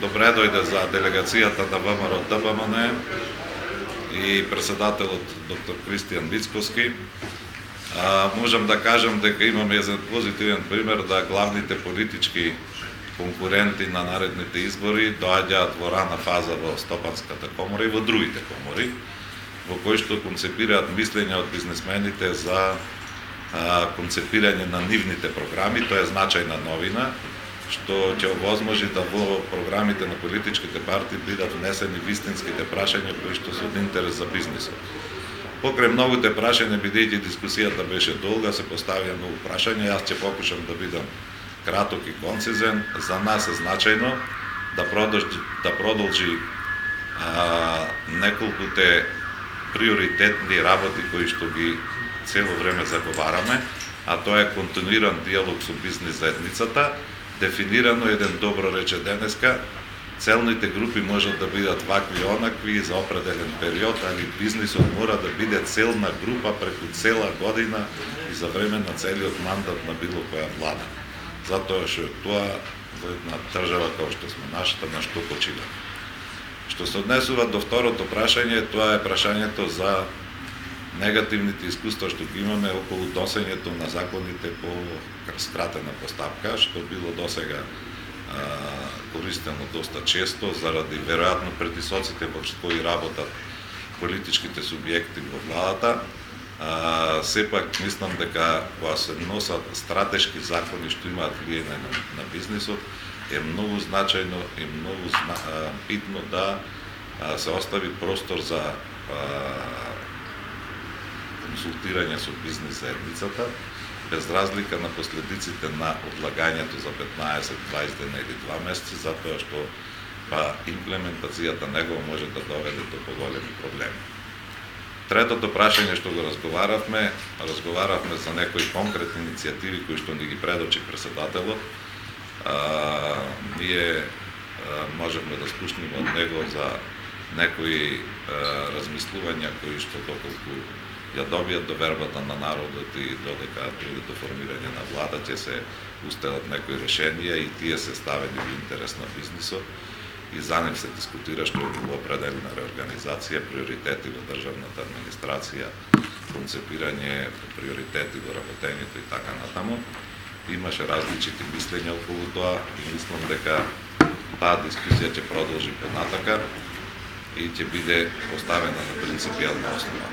добре дојде за делегацијата на ВМРО ДБМН и председателот доктор Кристијан Мицкоски. Можам да кажам дека имаме еден позитивен пример да главните политички конкуренти на наредните избори доаѓаат во рана фаза во Стопанската комора и во другите комори, во кои што концепираат мислења од бизнесмените за концепирање на нивните програми. Тоа е значајна новина, што ќе овозможи да во програмите на политичките партии бидат внесени вистинските прашања кои што се од интерес за бизнисот. Покрај многуте прашања, бидејќи дискусијата беше долга, се поставија многу прашања, јас ќе покушам да бидам краток и концизен. За нас е значајно да продолжи неколкуте приоритетни работи кои што ги цело време заговараме, а тоа е континуиран диалог со бизнис заедницата. Дефинирано еден добро рече денеска, целните групи можат да бидат вакви и онакви за определен период, али бизнисот мора да биде целна група преку цела година и за време на целиот мандат на било која влада. Затоа што тоа во една држава како што сме нашата, на што почива. Што се однесува до второто прашање, тоа е прашањето за негативните искуства што ги имаме околу досењето на законите по скратена постапка, што било досега користено доста често заради веројатно притисоците во кои работат политичките субјекти во владата. Сепак мислам дека кога се носат стратешки закони што имаат влијање на бизнисот, е многу значајно и многу битно да се остави простор за консултирање со бизнис заедницата, без разлика на последиците на одлагањето за 15, 20 дена или 2 месеци, затоа што имплементацијата него може да доведе до поголеми проблеми. Третото прашање што го разговаравме за некои конкретни иницијативи кои што ни ги предочи председателот. Ние можеме да слушнеме од него за некои размислувања кои што доколку ја добијат довербата на народот и додека дојде до формирање на влада, ќе се устелат некои решенија и тие се ставени во интерес на бизнисот и за нив се дискутира што е определена реорганизација, приоритети во државната администрација, концепирање приоритети во работењето и така натаму. Имаше различити мислења околу тоа и мислам дека таа дискусија ќе продолжи понатака и ќе биде поставена на принципијална основа.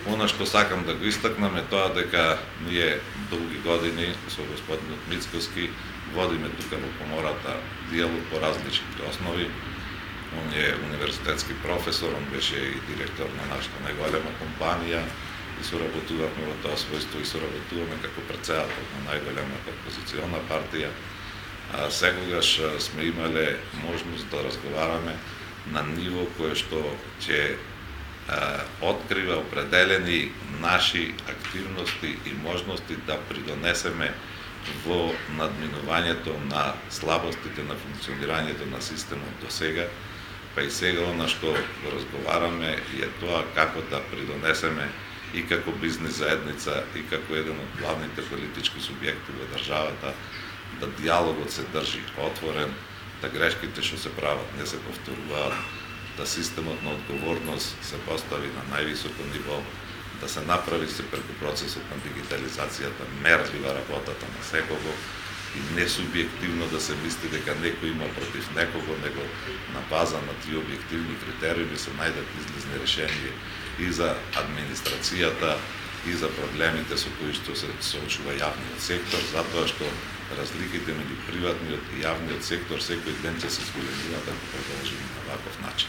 Она што сакам да го истакнам е тоа дека ние долги години со господинот Мицкоски водиме тука во комората диалог по различните основи. Он е универзитетски професор, он беше и директор на нашата најголема компанија и соработувавме во тоа својство и соработуваме како председател на најголемата опозициона партија. Секогаш сме имале можност да разговараме на ниво кое што ќе открива определени наши активности и можности да придонесеме во надминувањето на слабостите на функционирањето на системот до сега, па и сега она што разговараме е тоа како да придонесеме и како бизнис заедница и како еден од главните политички субјекти во државата, да диалогот се држи отворен, да грешките што се прават не се повторуваат, да системот на одговорност се постави на највисоко ниво, да се направи се преку процесот на дигитализацијата мерлива работата на секого и не субјективно да се мисли дека некој има против некого, него на база на тие објективни критериуми се најдат излезни решенија и за администрацијата и за проблемите со кои што се соочува јавниот сектор, затоа што разликите меѓу приватниот и јавниот сектор секој ден ќе се зголемуваат ако продолжиме на ваков начин.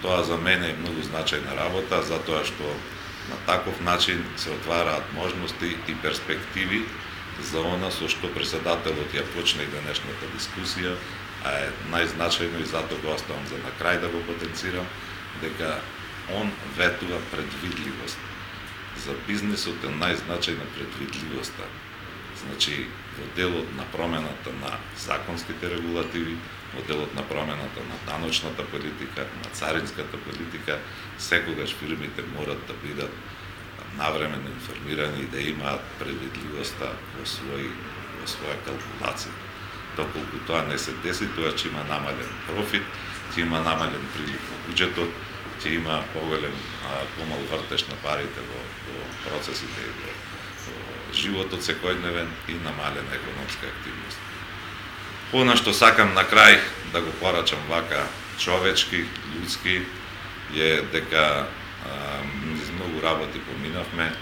Тоа за мене е многу значајна работа, затоа што на таков начин се отвараат можности и перспективи за она со што председателот ја почна и денешната дискусија, а е најзначајно и затоа го оставам за на крај да го потенцирам, дека он ветува предвидливост. За бизнисот е најзначајна предвидливоста. Значи, во делот на промената на законските регулативи, во делот на промената на даночната политика, на царинската политика, секогаш фирмите морат да бидат навремено информирани и да имаат предвидливоста во своја калкулација. доколку тоа не се деси, тоа ќе има намален профит, ќе има намален прилив во буџетот, ќе има помал вртеж на парите во процесите и во животот секојдневен и намалена економска активност. Она што сакам на крај да го порачам вака човечки, людски, е дека низ многу работи поминавме.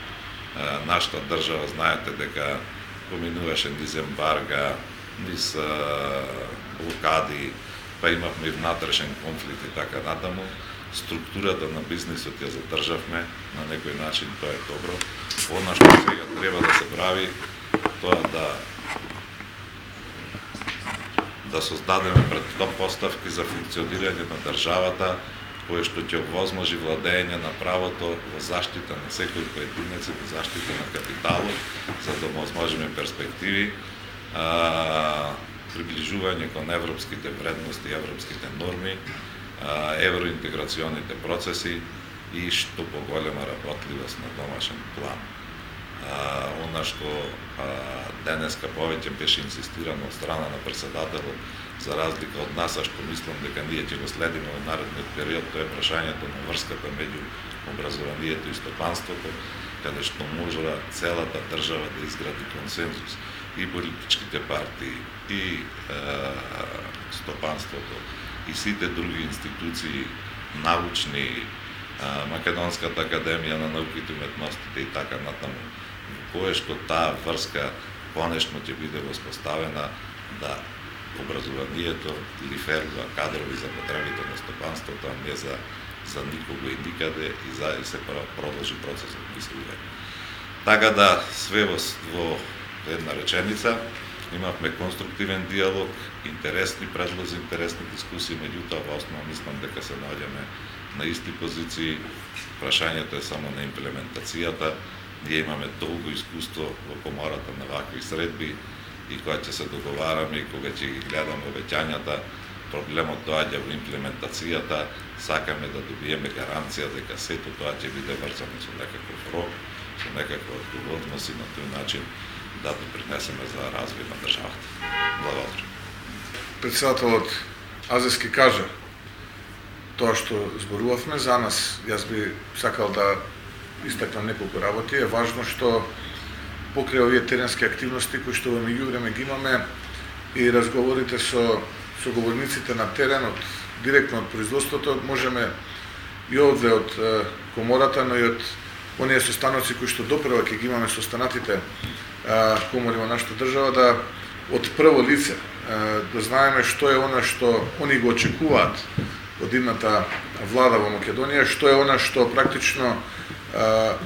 Нашата држава, знаете дека поминуваше низ ембарга, низ блокади, па имавме и внатрешен конфликт и така натаму. Структурата на бизнисот ја задржавме, на некој начин тоа е добро. Она што сега треба да се прави, тоа да создадеме предпоставки за функционирање на државата, кое што ќе овозможи владење на правото во заштита на секој поединец и во заштита на капиталот, за да овозможиме перспективи, приближување кон европските вредности, европските норми, евроинтеграционите процеси и што поголема работливост на домашен план. Она што денеска повеќе беше инсистирано од страна на председателот, за разлика од нас, што мислам дека ние ќе го следиме во наредниот период, тоа е прашањето на врската меѓу образованието и стопанството, каде што можела целата држава да изгради консензус, и политичките партии, и стопанството, и сите други институции, научни, Македонската академија на науките и уметностите и така натаму, кое што таа врска конечно ќе биде воспоставена, да образованието лиферува кадрови за потребите на стопанството, а не за никого и никаде, и се продолжи процесот мислување. Така да, све во една реченица, имавме конструктивен диалог, интересни предлози, интересни дискусии, меѓутоа во основа мислам дека се наоѓаме на исти позиции. Прашањето е само на имплементацијата. Ние имаме долго искуство во комората на вакви средби и кога ќе се договараме и кога ќе ги гледаме обеќањата, проблемот доаѓа во имплементацијата. Сакаме да добиеме гаранција дека сето тоа ќе биде врзано со некаков рок, со некаква одговорност и на тој начин да допринесеме за развој на државата. Благодарам. Председателот Азески кажа тоа што зборувавме за нас. Јас би сакал да истакнам неколку работи. Е важно што покрај овие теренски активности кои што во меѓувреме ги имаме и разговорите со соговорниците на теренот, директно од производството, можеме и овде од комората, но и од оние состаноци кои што допрева ќе ги имаме со останатите комори во нашата држава, да од прво лице да знаеме што е она што они го очекуваат од идната влада во Македонија, што е она што практично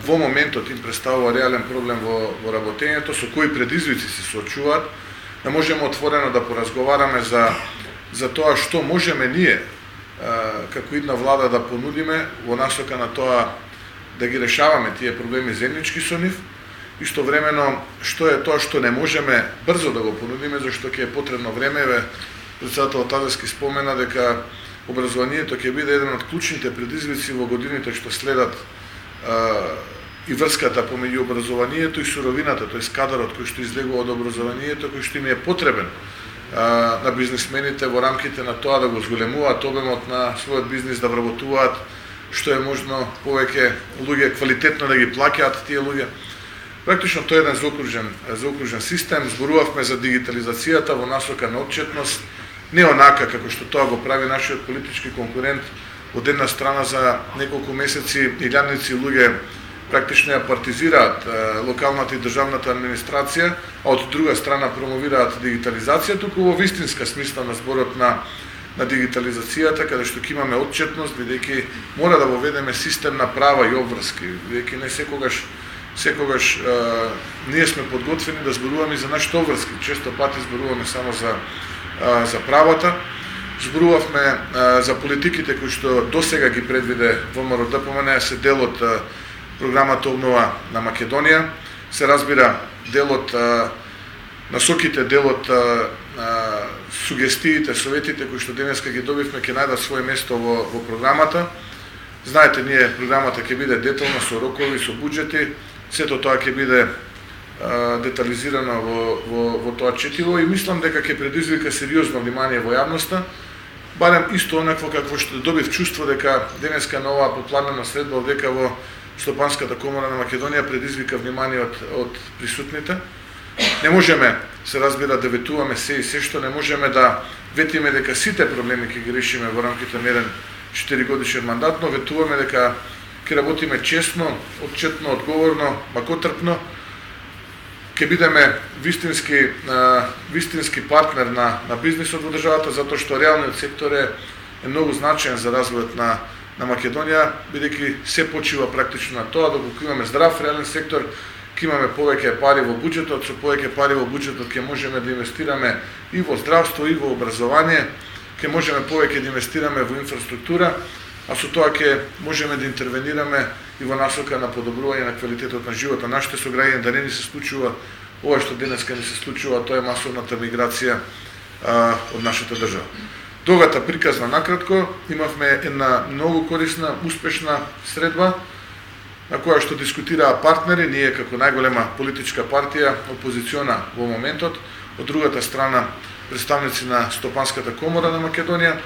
во моментот им представува реален проблем во работењето, со кои предизвици се соочуваат, да можеме отворено да поразговараме за тоа што можеме ние како идна влада да понудиме во насока на тоа да ги решаваме тие проблеми заеднички со нив, и истовремено што е тоа што не можеме брзо да го понудиме, зашто ќе е потребно време. Председателот Азески спомена дека образованието ќе биде еден од клучните предизвици во годините што следат, и врската помеѓу образованието и суровината, тоест кадарот кој што излегува од образованието, кој што им е потребен на бизнисмените во рамките на тоа да го зголемуваат обемот на својот бизнис, да вработуваат што е можно повеќе луѓе, квалитетно да ги плаќаат тие луѓе. Практично тоа е еден заокружен систем. Зборувавме за дигитализацијата во насока на отчетност, не онака како што тоа го прави нашиот политички конкурент. Од една страна за неколку месеци илјадници луѓе практично ја партизираат локалната и државната администрација, а од друга страна промовираат дигитализација, туку во вистинска смисла на зборот на дигитализацијата, каде што ќе имаме отчетност, бидејќи мора да воведеме систем на права и обврски, бидејќи не секогаш ние сме подготвени да зборуваме за нашите обврски. Често пати зборуваме само за правата. Зборувавме за политиките кои што досега ги предвиде ВМРО ДПМН, се дел од програмата Обнова на Македонија, се разбира дел од насоките, дел од сугестиите, советите кои што денеска ги добивме ќе најдат своје место во програмата. Знаете, програмата ќе биде детална со рокови, со буџети, сето тоа ќе биде детализирано во тоа четиво и мислам дека ќе предизвика сериозно внимание во јавноста, барем исто онакво какво што добив чувство дека денеска на оваа попладнена средба дека во Стопанската комора на Македонија предизвика внимание од присутните. Не можеме, се разбира, да ветуваме се и се што, не можеме да ветиме дека сите проблеми ќе ги решиме во рамките на еден 4-годишен мандат, но ветуваме дека ќе работиме честно, отчетно, одговорно, макотрпно, ќе бидеме вистински партнер на бизнисот во државата, затоа што реалниот сектор е многу значаен за развојот на Македонија, бидејќи се почива практично на тоа, доколку имаме здрав реален сектор, ќе имаме повеќе пари во буџетот, со повеќе пари во буџетот ќе можеме да инвестираме и во здравство, и во образование, ќе можеме повеќе да инвестираме во инфраструктура, а со тоа ќе можеме да интервенираме и во насока на подобрување на квалитетот на живот на нашите сограѓани, да не ни се случува ова што денеска ни се случува, тоа е масовната миграција од нашата држава. Тогата приказна накратко, имавме една многу корисна, успешна средба на која што дискутираа партнери, ние како најголема политичка партија, опозициона во моментот, од другата страна представници на Стопанската комора на Македонија.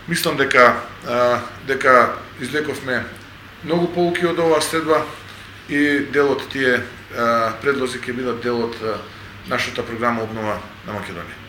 Мислам дека излековме многу поуки од оваа средба и дел од тие предлози ќе бидат дел од нашата програма обнова на Македонија.